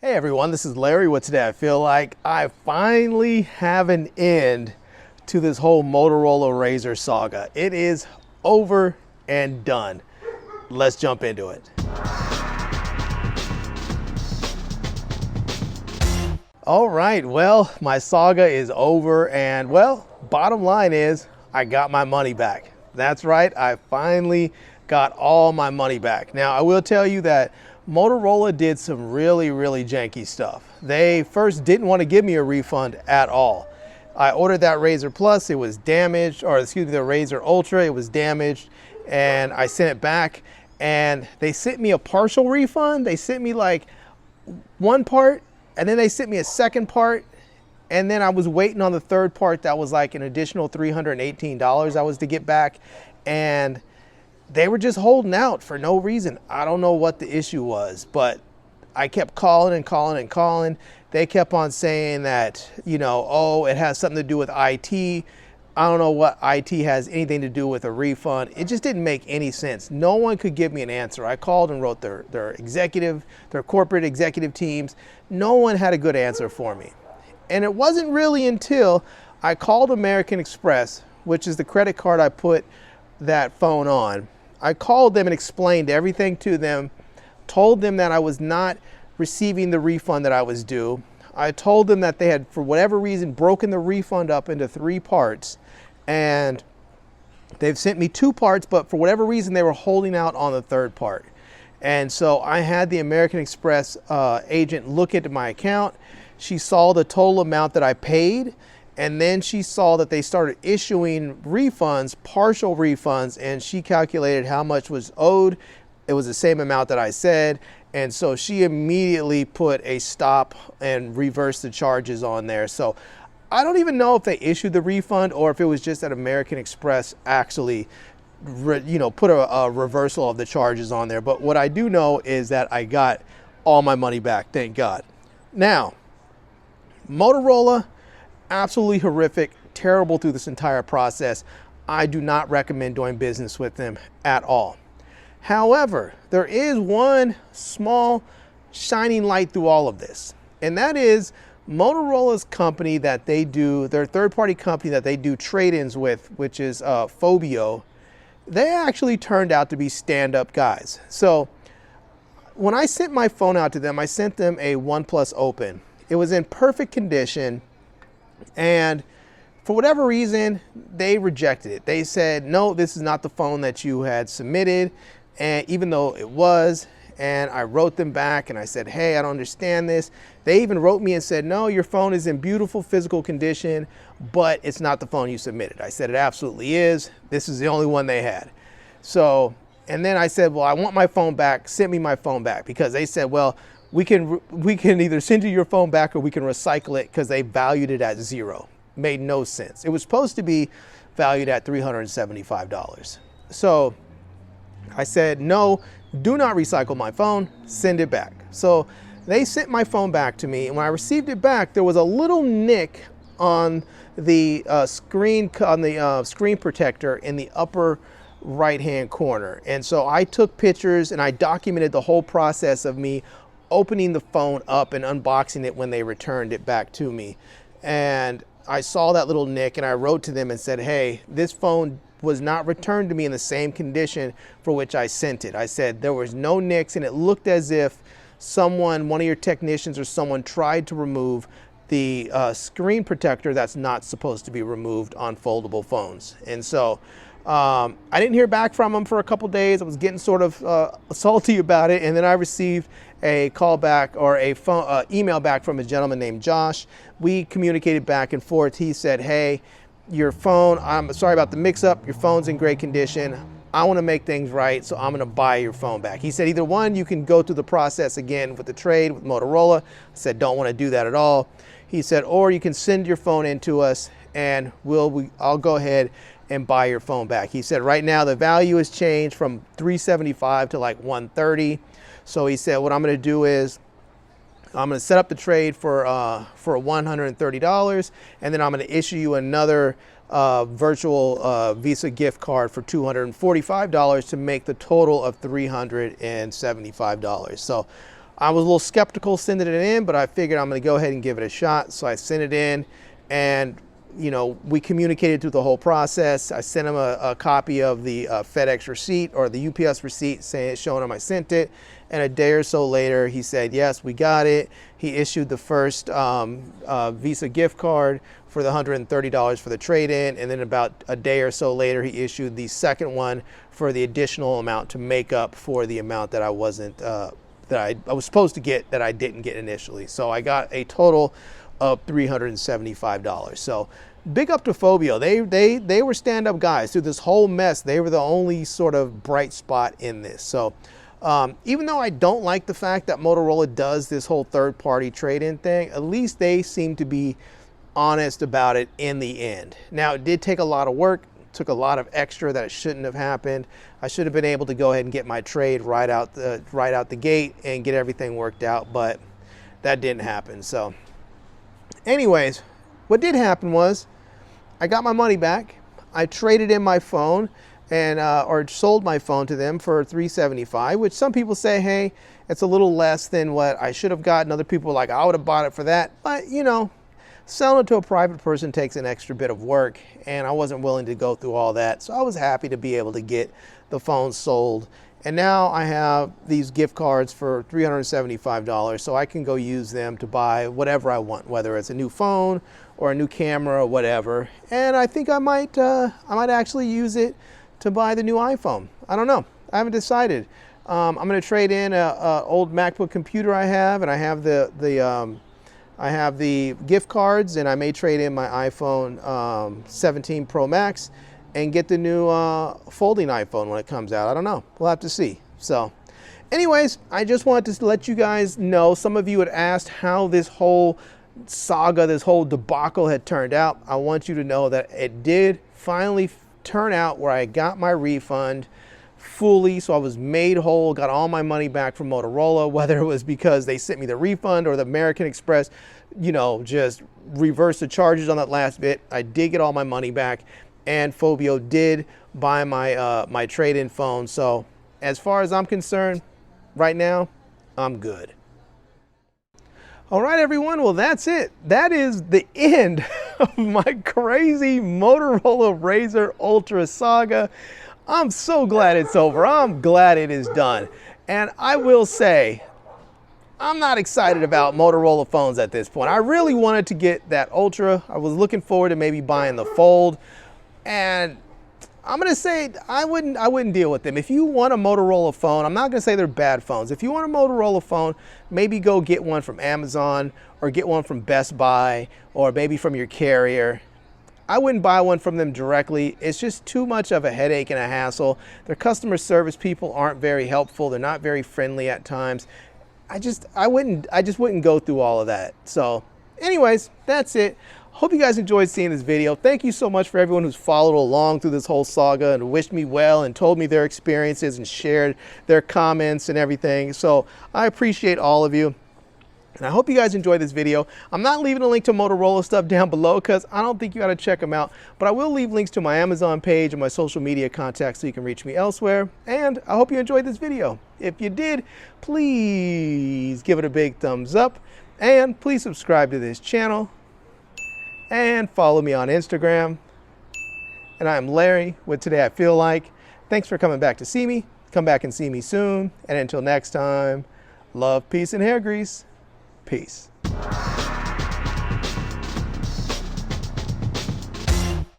Hey everyone, this is Larry with Today. I feel like I finally have an end to this whole Motorola Razr saga. It is over and done. Let's jump into it. All right, well, my saga is over and well, bottom line is I got my money back. That's right, I finally got all my money back. Now, I will tell you that Motorola did some really janky stuff. They first didn't want to give me a refund at all. I ordered that Razr Plus, it was damaged, or excuse me, the Razr Ultra, it was damaged, and I sent it back, and they sent me a partial refund. They sent me like one part, and then they sent me a second part, and then I was waiting on the third part that was like an additional $318 I was to get back, and they were just holding out for no reason. I don't know what the issue was, but I kept calling and calling and calling. They kept on saying that, you know, oh, it has something to do with IT. I don't know what IT has anything to do with a refund. It just didn't make any sense. No one could give me an answer. I called and wrote their corporate executive teams. No one had a good answer for me. And it wasn't really until I called American Express, which is the credit card I put that phone on. I called them and explained everything to them, told them that I was not receiving the refund that I was due. I told them that they had, for whatever reason, broken the refund up into 3 parts, and they've sent me 2 parts, but for whatever reason, they were holding out on the 3rd part. And so I had the American Express agent look into my account. She saw the total amount that I paid, and then she saw that they started issuing refunds, partial refunds, and she calculated how much was owed. It was the same amount that I said. And so she immediately put a stop and reversed the charges on there. So I don't even know if they issued the refund or if it was just that American Express actually put a reversal of the charges on there. But what I do know is that I got all my money back, thank God. Now, Motorola, absolutely horrific, terrible through this entire process. I do not recommend doing business with them at all. However, there is one small shining light through all of this, and that is Motorola's company that they do, their third-party company that they do trade-ins with, which is Fobio. They actually turned out to be stand-up guys. So when I sent my phone out to them, I sent them a OnePlus Open. It was in perfect condition. And for whatever reason, they rejected it. They said, no, this is not the phone that you had submitted, and even though it was. And I wrote them back and I said, hey, I don't understand this. They even wrote me and said, no, your phone is in beautiful physical condition, but it's not the phone you submitted. I said, it absolutely is. This is the only one they had. So, and then I said, well, I want my phone back. Send me my phone back, because they said, well, we can either send you your phone back or we can recycle it, because they valued it at $0. Made no sense. It was supposed to be valued at $375. So I said, no, do not recycle my phone, send it back. So they sent my phone back to me, and when I received it back, there was a little nick on the screen protector in the upper right-hand corner. And so I took pictures and I documented the whole process of me opening the phone up and unboxing it when they returned it back to me. And I saw that little nick and I wrote to them and said, hey, this phone was not returned to me in the same condition for which I sent it. I said there was no nicks, and it looked as if someone, one of your technicians or someone, tried to remove the screen protector that's not supposed to be removed on foldable phones. And so I didn't hear back from them for a couple days. I was getting sort of salty about it, and then I received a call back, or a phone email back from a gentleman named Josh. We communicated back and forth. He said, hey, your phone, I'm sorry about the mix-up. Your phone's in great condition. I want to make things right, so I'm going to buy your phone back. He said, either one, you can go through the process again with the trade with Motorola. I said, don't want to do that at all. He said, or you can send your phone in to us, and I'll go ahead and buy your phone back. He said, right now the value has changed from $375 to like $130. So he said, what I'm going to do is I'm going to set up the trade for $130, and then I'm going to issue you another virtual Visa gift card for $245 to make the total of $375. So I was a little skeptical sending it in, but I figured I'm going to go ahead and give it a shot. So I sent it in, and you know, we communicated through the whole process. I sent him a copy of the FedEx receipt or the UPS receipt showing him I sent it. And a day or so later, he said, yes, we got it. He issued the first Visa gift card for the $130 for the trade-in. And then about a day or so later, he issued the second one for the additional amount to make up for the amount that I wasn't, that I was supposed to get that I didn't get initially. So I got a total of $375. So big up to Fobio. They were stand-up guys through this whole mess. They were the only sort of bright spot in this. So even though I don't like the fact that Motorola does this whole third-party trade-in thing, at least they seem to be honest about it in the end. Now, it did take a lot of work, took a lot of extra that it shouldn't have happened. I should have been able to go ahead and get my trade right out the gate and get everything worked out, but that didn't happen. So anyways, what did happen was I got my money back. I traded in my phone and or sold my phone to them for $375, which some people say, hey, it's a little less than what I should have gotten. Other people are like, I would have bought it for that. But you know, selling it to a private person takes an extra bit of work, and I wasn't willing to go through all that. So I was happy to be able to get the phone sold. And now I have these gift cards for $375, so I can go use them to buy whatever I want, whether it's a new phone or a new camera or whatever. And I think I might actually use it to buy the new iPhone. I don't know. I haven't decided. I'm going to trade in a old MacBook computer I have, and I have the gift cards, and I may trade in my iPhone 17 Pro Max and get the new folding iPhone when it comes out. I don't know. We'll have to see. So anyways, I just wanted to let you guys know. Some of you had asked how this whole saga, this whole debacle had turned out. I want you to know that it did finally turn out where I got my refund fully. So I was made whole, got all my money back from Motorola, whether it was because they sent me the refund or the American Express, you know, just reversed the charges on that last bit. I did get all my money back, and Fobio did buy my my trade-in phone. So as far as I'm concerned, right now, I'm good. All right, everyone. Well, that's it. That is the end of my crazy Motorola Razr Ultra saga. I'm so glad it's over. I'm glad it is done. And I will say, I'm not excited about Motorola phones at this point. I really wanted to get that Ultra. I was looking forward to maybe buying the Fold. And I'm going to say I wouldn't deal with them. If you want a Motorola phone, I'm not going to say they're bad phones. If you want a Motorola phone, maybe go get one from Amazon or get one from Best Buy or maybe from your carrier. I wouldn't buy one from them directly. It's just too much of a headache and a hassle. Their customer service people aren't very helpful. They're not very friendly at times. I just wouldn't go through all of that. So anyways, that's it. Hope you guys enjoyed seeing this video. Thank you so much for everyone who's followed along through this whole saga and wished me well and told me their experiences and shared their comments and everything. So I appreciate all of you. And I hope you guys enjoyed this video. I'm not leaving a link to Motorola stuff down below because I don't think you got to check them out. But I will leave links to my Amazon page and my social media contacts so you can reach me elsewhere. And I hope you enjoyed this video. If you did, please give it a big thumbs up. And please subscribe to this channel. And follow me on Instagram. And I'm Larry with Today I Feel Like. Thanks for coming back to see me. Come back and see me soon. And until next time, love, peace, and hair grease. Peace.